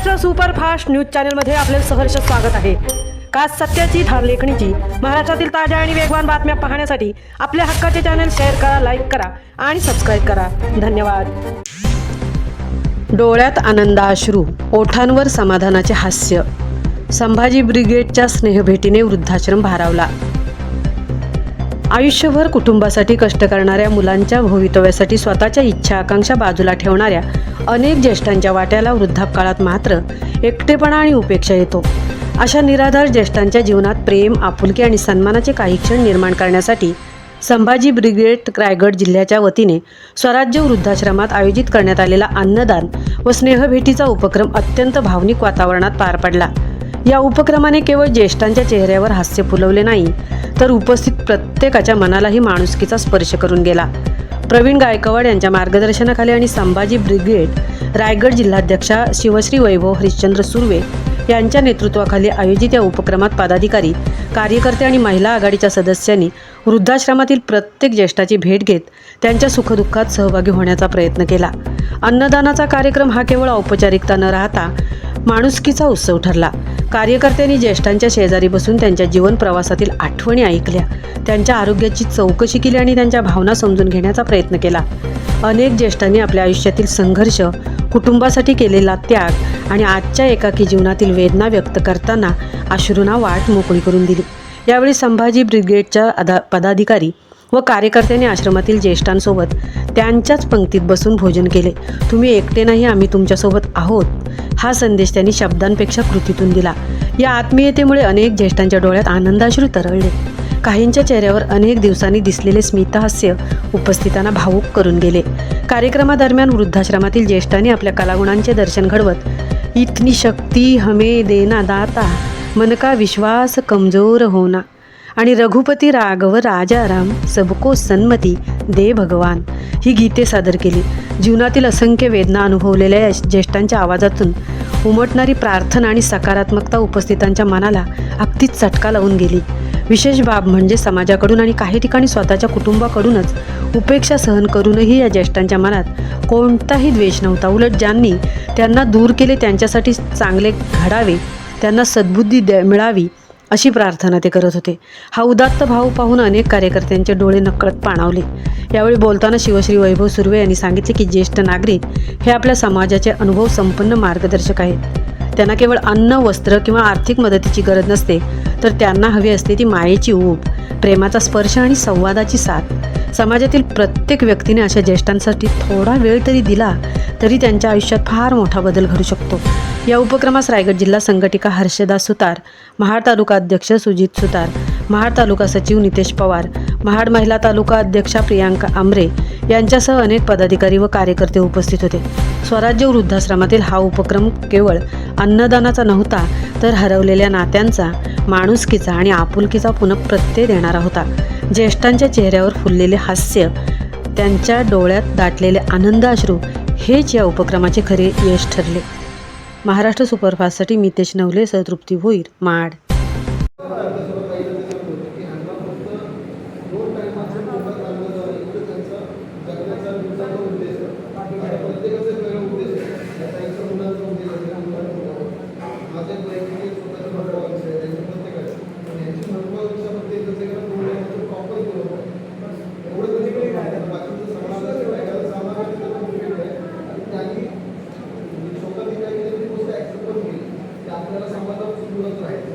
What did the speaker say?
Maharashtra superfast news चॅनलमध्ये आपले सहर्ष स्वागत आहे। का सत्याची धार लेखणीची महाराष्ट्रातील ताज्या आणि वेगवान बातम्या पाहण्यासाठी आपल्या हक्काचे चॅनल शेअर करा, लाईक करा आणि सबस्क्राईब करा। धन्यवाद। डोळ्यात आनंदाश्रू, ओठांवर समाधानाचे हास्य। संभाजी ब्रिगेडच्या स्नेहभेटीने वृद्धाश्रम भारावला। आयुष्यभर कुटुंबासाठी कष्ट करणाऱ्या मुलांच्या भवितव्यासाठी स्वतःच्या इच्छा आकांक्षा बाजूला ठेवणाऱ्या अनेक ज्येष्ठांच्या वाट्याला वृद्धापकाळात मात्र एकटेपणा आणि उपेक्षा येतो। अशा निराधार ज्येष्ठांच्या जीवनात प्रेम, आपुलकी आणि सन्मानाचे काही क्षण निर्माण करण्यासाठी संभाजी ब्रिगेड रायगड जिल्ह्याच्या वतीने स्वराज्य वृद्धाश्रमात आयोजित करण्यात आलेला अन्नदान व स्नेहभेटीचा उपक्रम अत्यंत भावनिक वातावरणात पार पडला। या उपक्रमाने केवळ ज्येष्ठांच्या चेहऱ्यावर हास्य फुलवले नाही, तर उपस्थित प्रत्येकाच्या मनालाही माणुसकीचा स्पर्श करून गेला। प्रवीण गायकवाड यांच्या मार्गदर्शनाखाली आणि संभाजी ब्रिगेड रायगड जिल्हाध्यक्षा शिवश्री वैभव हरिश्चंद्र सुर्वे यांच्या नेतृत्वाखाली आयोजित या उपक्रमात पदाधिकारी, कार्यकर्ते आणि महिला आघाडीच्या सदस्यांनी वृद्धाश्रमातील प्रत्येक ज्येष्ठाची भेट घेत त्यांच्या सुखदुःखात सहभागी होण्याचा प्रयत्न केला। अन्नदानाचा कार्यक्रम हा केवळ औपचारिकता न राहता माणुसकीचा उत्सव ठरला। कार्यकर्त्यांनी ज्येष्ठांच्या शेजारी बसून त्यांच्या जीवन प्रवासातील आठवणी ऐकल्या, त्यांच्या आरोग्याची चौकशी केली आणि त्यांच्या भावना समजून घेण्याचा प्रयत्न केला। अनेक ज्येष्ठांनी आपल्या आयुष्यातील संघर्ष, कुटुंबासाठी केलेला त्याग आणि आजच्या एकाकी जीवनातील वेदना व्यक्त करताना अश्रूंना वाट मोकळी करून दिली। यावेळी संभाजी ब्रिगेडच्या पदाधिकारी व कार्यकर्त्यांनी आश्रमातील ज्येष्ठांसोबत त्यांच्याच पंक्तीत बसून भोजन केले। तुम्ही एकटे नाही, आम्ही तुमच्यासोबत आहोत, हा संदेश त्यांनी शब्दांपेक्षा कृतीतून दिला। या आत्मीयतेमुळे अनेक ज्येष्ठांच्या डोळ्यात आनंदाश्रू तरळले। काहींच्या चेहऱ्यावर अनेक दिवसांनी दिसलेले स्मितहास्य उपस्थितांना भावुक करून गेले। कार्यक्रमादरम्यान वृद्धाश्रमातील ज्येष्ठांनी आपल्या कलागुणांचे दर्शन घडवत इतनी शक्ती हमें देना दाता, मन का विश्वास कमजोर होना आणि रघुपती राघव राजा राम सबको सन्मती दे भगवान ही गीते सादर केली। जीवनातील असंख्य वेदना अनुभवलेल्या या ज्येष्ठांच्या आवाजातून उमटणारी प्रार्थना आणि सकारात्मकता उपस्थितांच्या मनाला अगदीच चटका लावून गेली। विशेष बाब म्हणजे समाजाकडून आणि काही ठिकाणी स्वतःच्या कुटुंबाकडूनच उपेक्षा सहन करूनही या ज्येष्ठांच्या मनात कोणताही द्वेष नव्हता। उलट ज्यांनी त्यांना दूर केले त्यांच्यासाठी चांगले घडावे, त्यांना सद्बुद्धी मिळावी अशी प्रार्थना ते करत होते। हा उदात्त भाव पाहून अनेक कार्यकर्त्यांचे डोळे नकळत पाणावले। यावेळी बोलताना शिवश्री वैभव सुर्वे यांनी सांगितले की ज्येष्ठ नागरिक हे आपल्या समाजाचे अनुभव संपन्न मार्गदर्शक आहेत। त्यांना केवळ अन्न, वस्त्र किंवा आर्थिक मदतीची गरज नसते, तर त्यांना हवी असते ती मायेची ऊब, प्रेमाचा स्पर्श आणि संवादाची साथ। समाजातील प्रत्येक व्यक्तीने अशा ज्येष्ठांसाठी थोडा वेळ तरी दिला तरी त्यांच्या आयुष्यात फार मोठा बदल घडू शकतो। या उपक्रमास रायगड जिल्हा संघटिका हर्षदा सुतार, महाड तालुका अध्यक्ष सुजित सुतार, महाड तालुका सचिव नितेश पवार, महाड महिला तालुका अध्यक्षा प्रियांका आमरे यांच्यासह अनेक पदाधिकारी व कार्यकर्ते उपस्थित होते। स्वराज्य वृद्धाश्रमातील हा उपक्रम केवळ अन्नदानाचा नव्हता, तर हरवलेल्या नात्यांचा, माणुसकीचा आणि आपुलकीचा पुनःप्रत्यय देणारा होता। ज्येष्ठांच्या चेहऱ्यावर फुललेले हास्य, त्यांच्या डोळ्यात दाटलेले आनंदाश्रू हेच या उपक्रमाचे खरे यश ठरले। महाराष्ट्र सुपरफास्टसाठी मितेश नवले सह तृप्ती भोईर, महाड। आपल्याला समाजात सुरुवात राहील।